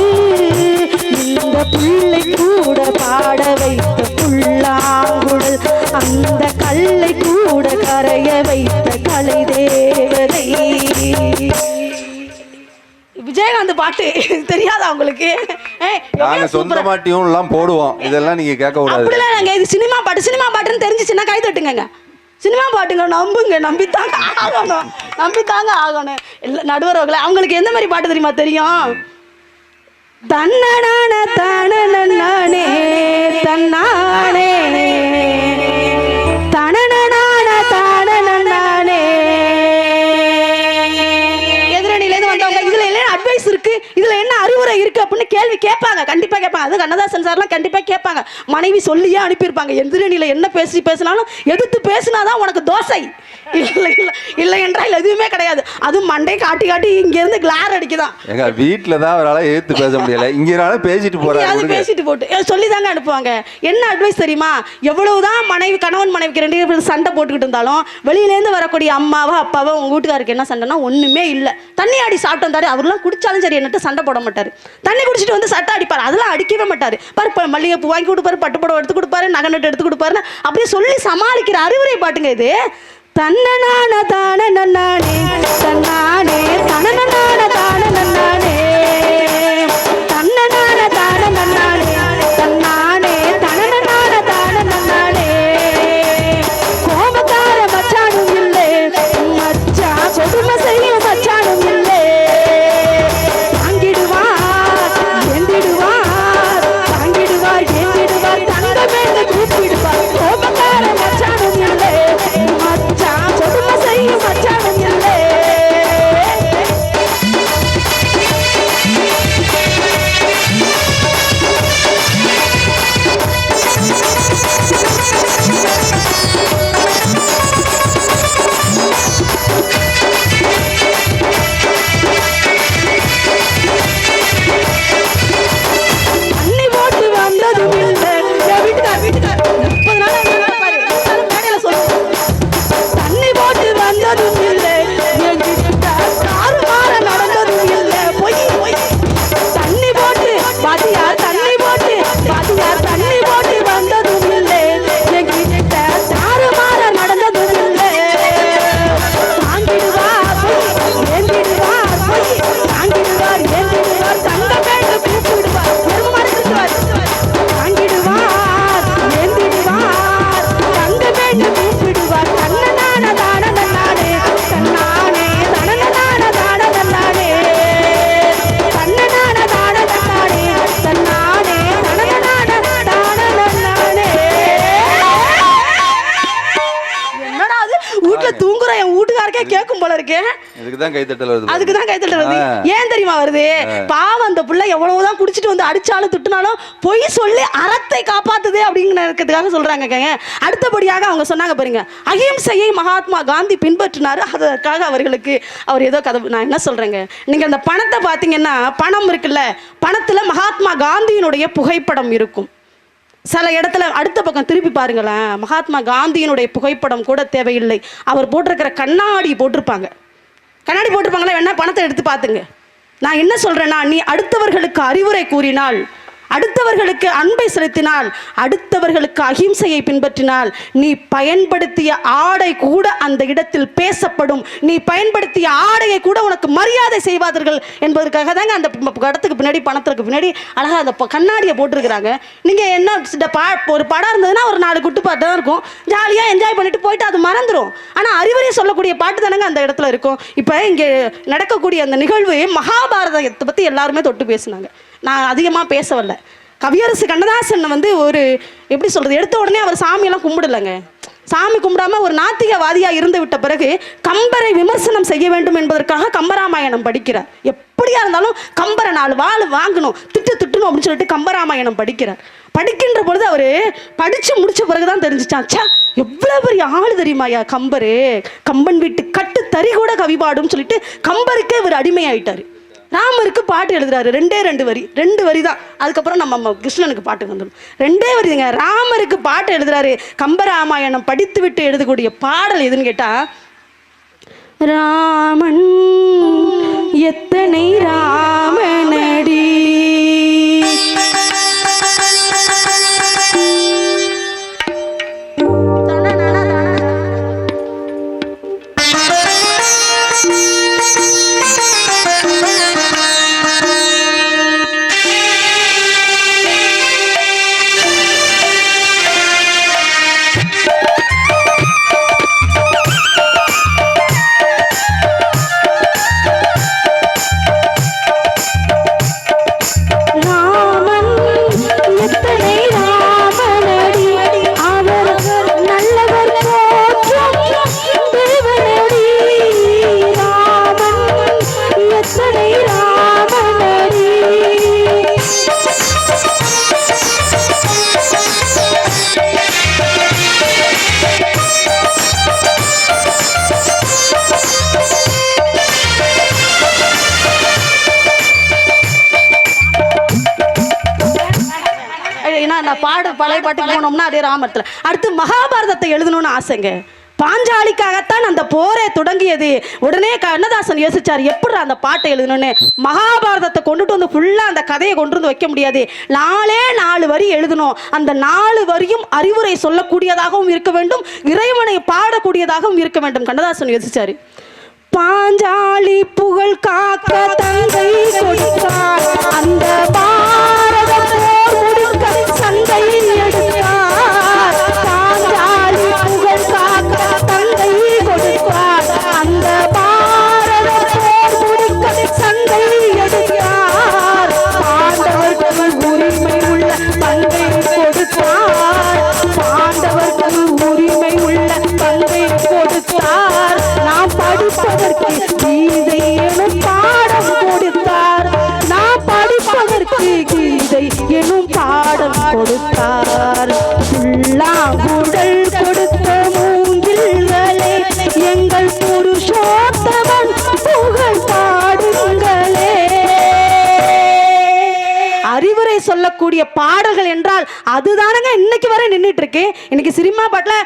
இந்த பிள்ளை கூட பாட வைத்த புல்லாங்குழல், அந்த கல்லை கூட கரைய வைத்த கலை தேவதை. விஜயகாந்த் பாட்டு தெரியாதா உங்களுக்கு? நாங்க சொந்தமா டியூன்லாம் போடுவோம், இதெல்லாம் நீங்க கேட்க கூடாது. அப்படிலாம் நாங்க இது சினிமா பாட்டுன்னு தெரிஞ்சிச்சுன்னா கை தட்டுங்க. சினிமா பாட்டுங்க, நம்புங்க, நம்பித்தாங்க ஆகணும். இல்லை நடுவர்களே, அவங்களுக்கு எந்த மாதிரி பாட்டு தெரியுமா தெரியும்? தன்னனான தானே தன்னானே தனனான தானே. எதிரணியிலேருந்து வந்தவங்க இதுல என்ன அட்வைஸ் இருக்கு, இதுல என்ன அறிவுரை இருக்கு அப்படின்னு கேள்வி கேட்பாங்க, கண்டிப்பா கேட்பாங்க. அது கண்ணதாசன் சார்லாம் கண்டிப்பா கேட்பாங்க. மனைவி சொல்லியே அனுப்பியிருப்பாங்க, எதிரணியில என்ன பேசினாலும் எதிர்த்து பேசினாதான் உனக்கு தோசை, இல்லை என்றால் எதுவுமே கிடையாது. அதுவும் மண்டை காட்டி இங்க இருந்து கிளார் அடிக்குதான். எங்க வீட்டுல தான் அவரால் எதிர்த்து பேச முடியல, இங்கனால பேசிட்டு போறாங்க, பேசிட்டு போட்டு சொல்லி தாங்க அனுப்புவாங்க. என்ன அட்வைஸ் தெரியுமா, எவ்வளவுதான் கணவன் மனைவிக்கு 2 பேரும் சண்டை போட்டுக்கிட்டு இருந்தாலும் வெளியிலேருந்து வரக்கூடிய அம்மாவோ அப்பாவோ உங்க வீட்டுக்காருக்கு என்ன சண்டைனா ஒண்ணுமே இல்லை. தண்ணி ஆடி சாப்பிட்டு வந்தாரு, அவர்லாம் குடிச்சாலும் சரி என்னட்டு சண்டை போட மாட்டாரு. தண்ணி குடிச்சிட்டு வந்து சட்டை அடிப்பார், அதெல்லாம் அடிக்கவே மாட்டாரு. மல்லிகைப்பூ வாங்கி கொடுப்பாரு, பட்டுப்படம் எடுத்து கொடுப்பாரு, நகை நட்டு எடுத்து கொடுப்பாருன்னு அப்படியே சொல்லி சமாளிக்கிற அறிவுரை பாட்டுங்க இது. தன்னனான தான நன்னானே தன்னானே தனனான தான நன்னானே தன்னனான தான நன்னானே தன்னானே தனனான தான நன்னானே. கோபக்கார மச்சானும் இல்லை, மச்சா கொடுமை செய்யும் மச்சானும் இல்லை. தாங்கிடுவார் ஏந்திடுவார், தாங்கிடுவார் ஏந்திடுவார், தங்கமே கூப்பிடுவார். கோபக்கார மச்சானும் இல்லை, வீட்டுல தூங்குற என் வீட்டுக்காரக்கே கேட்கும் போல இருக்கேன். இதுக்குதான் கைத்தட்டல் வருது. அதுக்குதான் கைத்தட்டல் வருது. ஏன் தெரியுமா வருது? பாவம் அந்த புள்ள எவ்வளவுதான் குடிச்சிட்டு வந்து அடிச்சாலும் திட்டுனாலும் பொய் சொல்லி அறத்தை காப்பாத்துதே அப்படிங்கிறதுக்காக சொல்றாங்க. அடுத்தபடியாக அவங்க சொன்னாங்க பாருங்க, அகிம்சையை மகாத்மா காந்தி பின்பற்றினாரு, அதற்காக அவர்களுக்கு அவர் ஏதோ கதை. நான் என்ன சொல்றேங்க, நீங்க அந்த பணத்தை பாத்தீங்கன்னா, பணம் இருக்குல்ல, பணத்துல மகாத்மா காந்தியினுடைய புகைப்படம் இருக்கும். சில இடத்துல அடுத்த பக்கம் திருப்பி பாருங்களேன், மகாத்மா காந்தியினுடைய புகைப்படம் கூட தேவையில்லை, அவர் போட்டிருக்கிற கண்ணாடி போட்டிருப்பாங்க. கண்ணாடி போட்டிருப்பாங்களே, வேணா பணத்தை எடுத்து பார்த்துங்க. நான் என்ன சொல்றேன்னா, நீ அடுத்தவர்களுக்கு அறிவுரை கூறினால், அடுத்தவர்களுக்கு அன்பை செலுத்தினால், அடுத்தவர்களுக்கு அகிம்சையை பின்பற்றினால், நீ பயன்படுத்திய ஆடை கூட அந்த இடத்தில் பேசப்படும். நீ பயன்படுத்திய ஆடையை கூட உனக்கு மரியாதை செய்வார்கள் என்பதற்காக தாங்க அந்த இடத்துக்கு பின்னாடி, பணத்திற்கு பின்னாடி அழகா அந்த கண்ணாடியை போட்டிருக்கிறாங்க. நீங்க என்ன ஒரு படம் இருந்ததுன்னா ஒரு 4 குட்டு பாட்டு தான் இருக்கும், ஜாலியா என்ஜாய் பண்ணிட்டு போயிட்டு அது மறந்துடும். ஆனா அறிவுரை சொல்லக்கூடிய பாட்டு தானங்க அந்த இடத்துல இருக்கும். இப்ப இங்க நடக்கக்கூடிய அந்த நிகழ்வு மகாபாரதத்தை பத்தி எல்லாருமே தொட்டு பேசினாங்க. நான் அதிகமாக பேசவில்லை. கவியரசு கண்ணதாசன் வந்து ஒரு எப்படி சொல்கிறது, எடுத்த உடனே அவர் சாமியெல்லாம் கும்பிடலைங்க. சாமி கும்பிடாம ஒரு நாத்திகவாதியாக இருந்து விட்ட பிறகு கம்பரை விமர்சனம் செய்ய வேண்டும் என்பதற்காக கம்பராமாயணம் படிக்கிறார். எப்படியா இருந்தாலும் கம்பரை 4 வாள் வாங்கணும், திட்டணும் அப்படின்னு சொல்லிட்டு கம்பராமாயணம் படிக்கிறார். படிக்கின்ற பொழுது அவர் படித்து முடிச்ச பிறகுதான் தெரிஞ்சிச்சான், சா எவ்வளோ பெரிய ஆள் தெரியுமாயா கம்பரு, கம்பன் வீட்டு கட்டு தறி கூட கவிபாடும் சொல்லிட்டு கம்பருக்கே இவர் அடிமையாயிட்டார். ராமருக்கு பாட்டு எழுதுறாரு, 2 வரி, 2 வரி தான். அதுக்கப்புறம் நம்ம கிருஷ்ணனுக்கு பாட்டு வந்துடும். 2 வரிங்க. ராமருக்கு பாட்டு எழுதுறாரு. கம்பராமாயணம் படித்து விட்டு எழுதக்கூடிய பாடல் எதுன்னு கேட்டா, ராமன் எத்தனை ராமனடி, பழைய பாட்டு போனோம்னா அதே ராமத்தில். அடுத்து மகாபாரதத்தை எழுதணும்னு ஆசைங்க. பாஞ்சாலிக்காகத்தான் அந்த போரே தொடங்கியது. உடனே கண்ணதாசன் யோசிச்சார், எப்படி அந்த பாட்டை எழுதணும்னு. மகாபாரதத்தை கொண்டுட்டு வந்து ஃபுல்லா அந்த கதையை கொண்டு வந்து வைக்க முடியாது, 4 வரி எழுதணும். அந்த 4 வரியும் அறிவுரை சொல்லக்கூடியதாகவும் இருக்க வேண்டும், இறைவனை பாடக்கூடியதாகவும் இருக்க வேண்டும். கண்ணதாசன் யோசிச்சாரு. பாஞ்சாலி புகழ் காக்க தந்தை கொடுத்தார், அந்த பாரத போர் முடிக்க சந்தை எடுத்தார். பாஞ்சாலி புகழ் காக்க தந்தை கொடுத்தார், அந்த பாரத போர் முடிக்க சந்தை எடுத்தார். பாண்டவர்கள் உரிமை உள்ள பங்கை கொடுத்தார், பாண்டவர்கள் உரிமை உள்ள பங்கை கொடுத்தார். நாம் படிப்பதற்கு கீதை எனும் பாடம் கொடுத்தார், நாம் படிப்பதற்கு கீதை எனும் பாடம் கொடுத்தார். புல்லாங்குழல் கொடுத்த மூங்கில்களே, எங்கள் புருஷோத்தமன் புகழ் பாடுங்களே. அறிவுரை சொல்லக்கூடிய பாடல்கள் என்றால் அதுதானங்க இன்னைக்கு வரை நின்றுட்டு இருக்கு. இன்னைக்கு சினிமா பாட்டில்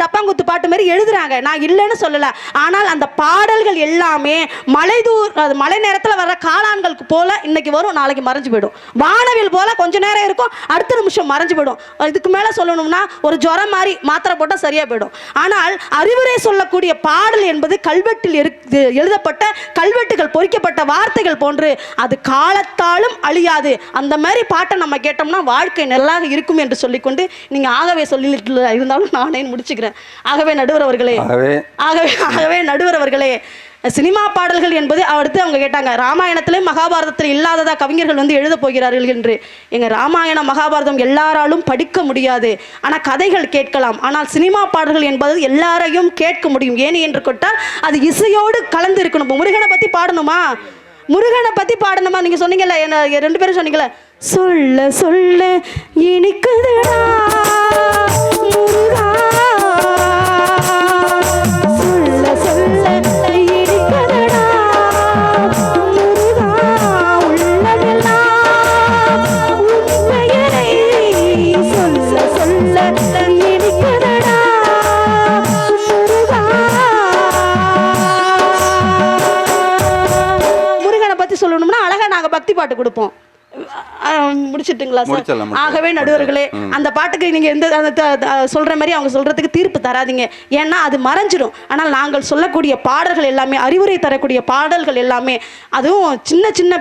டப்பாங்குத்து பாட்டு மாதிரி எழுதுறாங்க, நான் இல்லைன்னு சொல்லல. ஆனால் அந்த பாடல்கள் எல்லாமே மழை நேரத்தில் வர்ற காளான்களுக்கு போல இன்னைக்கு வரும், நாளைக்கு மறைஞ்சு போயிடும். வானவில் போல கொஞ்ச நேரம் இருக்கும், அடுத்த நிமிஷம் மறைஞ்சு போயிடும். இதுக்கு மேல சொல்லணும்னா ஒரு ஜுரம் மாதிரி மாத்திரை போட்டால் சரியா போயிடும். ஆனால் அறிவுரை சொல்லக்கூடிய பாடல் என்பது கல்வெட்டில் எழுதப்பட்ட கல்வெட்டுகள் பொறிக்கப்பட்ட வார்த்தைகள் போன்று அது காலத்தாலும் அழியாது. அந்த மாதிரி பாட்டை நம்ம கேட்டோம்னா வாழ்க்கை நல்லாக இருக்கும் என்று சொல்லிக்கொண்டு நீங்க ஆகவே சொல்லிட்டு இருந்தாலும் நானே முடிச்சுக்கிறேன். ஆகவே நடுவர் அவர்களே, சினிமா பாடல்கள் என்பது அடுத்து அவங்க கேட்டாங்க, ராமாயணத்திலே மகாபாரதத்தில் இல்லாததா கவிஞர்கள் வந்து எழுத போகிறார்கள் என்று. எங்க ராமாயணம் மகாபாரதம் எல்லாராலும் படிக்க முடியாது, ஆனால் கதைகள் கேட்கலாம். ஆனால் சினிமா பாடல்கள் என்பது எல்லாரையும் கேட்க முடியும். ஏன் என்று கேட்டால் அது இசையோடு கலந்து இருக்கணும். முருகனை பற்றி பாடணுமா, முருகனை பற்றி பாடணுமா? நீங்கள் சொன்னீங்கல்ல, என்ன 2 பேரும் சொன்னீங்கல்ல, சொல்ல சொல்ல இனிக்குதுடா முருகா, சொல்ல சொல்ல இனிக்குதுடா முருகா, உள்ளதெல்லாம் உண்மையினை சொல்ல சொல்ல இனிக்குதுடா முருகா. முருகனை பற்றி சொல்லணும்னா அழகா நாங்க பக்தி பாட்டு கொடுப்போம். முடிச்சிட்டுங்களா சார்? ஆகவே நடுவர்களே, அந்த பாட்டுக்கு நீங்க எந்த சொல்ற மாதிரி அவங்க சொல்றதுக்கு தீர்ப்பு தராதீங்க. ஏன்னா அது மறைஞ்சிடும். ஆனால் நாங்கள் சொல்லக்கூடிய பாடல்கள் எல்லாமே அறிவுரை தரக்கூடிய பாடல்கள் எல்லாமே, அதுவும் சின்ன சின்ன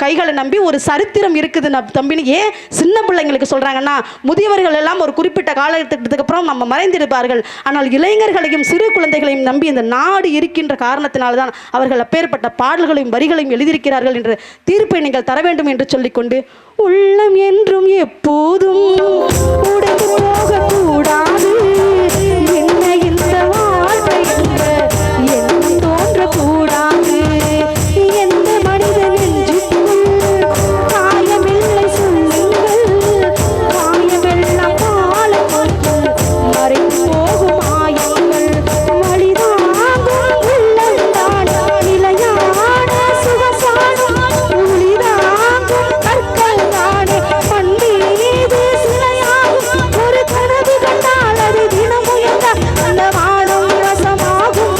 கைகளை நம்பி ஒரு சரித்திரம் இருக்குது தம்பின்னு ஏன் சின்ன பிள்ளைங்களுக்கு சொல்றாங்கன்னா, முதியவர்கள் எல்லாம் ஒரு குறிப்பிட்ட காலகட்டத்துக்கு அப்புறம் நம்ம மறைந்திருப்பார்கள். ஆனால் இளைஞர்களையும் சிறு குழந்தைகளையும் நம்பி இந்த நாடு இருக்கின்ற காரணத்தினால்தான் அவர்கள் அப்பேற்பட்ட பாடல்களையும் வரிகளையும் எழுதியிருக்கிறார்கள் என்ற தீர்ப்பை நீங்கள் தர வேண்டும் என்று சொல்லிக்கொண்டு, உள்ளம் என்றும் எப்போதும் உடைந்து போகக்கூடாது, என்ன இந்த வாழ்க்கை எண்ணம் தோன்றக்கூடாது, எந்த மனிதன் நெஞ்சுக்குள் காயமில்லை சொல்லுங்கள், காயமெல்லாம் காலம் மறைந்து போகும் ஆயங்கள், வழிதாங்கும் உள்ளம்தான் நிலையான சுகசானம், ஒளிதாங்கும் கற்கள் தானே மண்மீது சிலையாகும், ஒரு கனவு கண்டால் அது தினம் உயர்ந்த அந்த வானம் ரசமாகும்.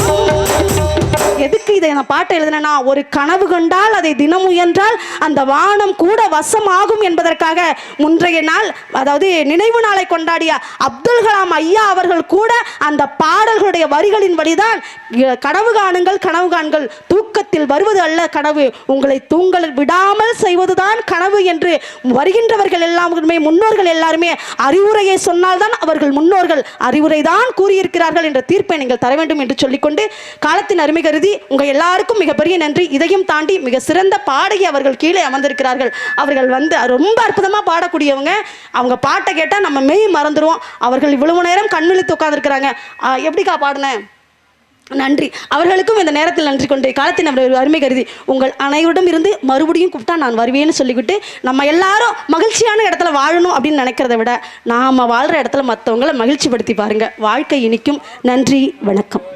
எதுக்கு இதை நான் பாட்டை எழுதினேன்னா, ஒரு கனவு கண்டால் அதை தினம் முயன்றால் அந்த வானம் கூட வசமாகும் என்பதற்காக முன்றைய நாள், அதாவது நினைவு நாளை கொண்டாடிய அப்துல் கலாம் ஐயா அவர்கள் கூட அந்த பாடல்களுடைய வரிகளின் வழிதான் கனவு காணுங்கள், கனவு காண்கள், தூக்கத்தில் வருவது அல்ல கனவு, உங்களை தூங்கல் விடாமல் செய்வதுதான் கனவு என்று வருகின்றவர்கள் எல்லாருமே, முன்னோர்கள் எல்லாருமே அறிவுரையை சொன்னால்தான் அவர்கள் முன்னோர்கள் அறிவுரை தான் கூறியிருக்கிறார்கள் என்ற தீர்ப்பை நீங்கள் தர வேண்டும் என்று சொல்லிக்கொண்டு, காலத்தின் அருமை கருதி உங்க எல்லாருக்கும் மிகப்பெரிய நன்றி. இதையும் தாண்டி மிக சிறந்த பாடகி அவர்கள் கீழே அமர்ந்திருக்கிறார்கள். அவர்கள் வந்து ரொம்ப அற்புதமா பாடக்கூடியவங்க. அவங்க பாட்டை கேட்டால் நம்ம மெய் மறந்துடுவோம். அவர்கள் இவ்வளவு நேரம் கண்விழித்து உட்கார்ந்துருக்கிறாங்க. எப்படிக்கா பாடினேன்? நன்றி. அவர்களுக்கும் இந்த நேரத்தில் நன்றி கொண்டு, காலத்தின் அருமை கருதி உங்கள் அனைவரிடம் இருந்து மறுபடியும் கூப்பிட்டா நான் வருவேன்னு சொல்லிக்கிட்டு, நம்ம எல்லாரும் மகிழ்ச்சியான இடத்துல வாழணும் அப்படின்னு நினைக்கிறத விட நாம வாழ்ற இடத்துல மற்றவங்களை மகிழ்ச்சி படுத்தி பாருங்க, வாழ்க்கை இனிக்கும். நன்றி, வணக்கம்.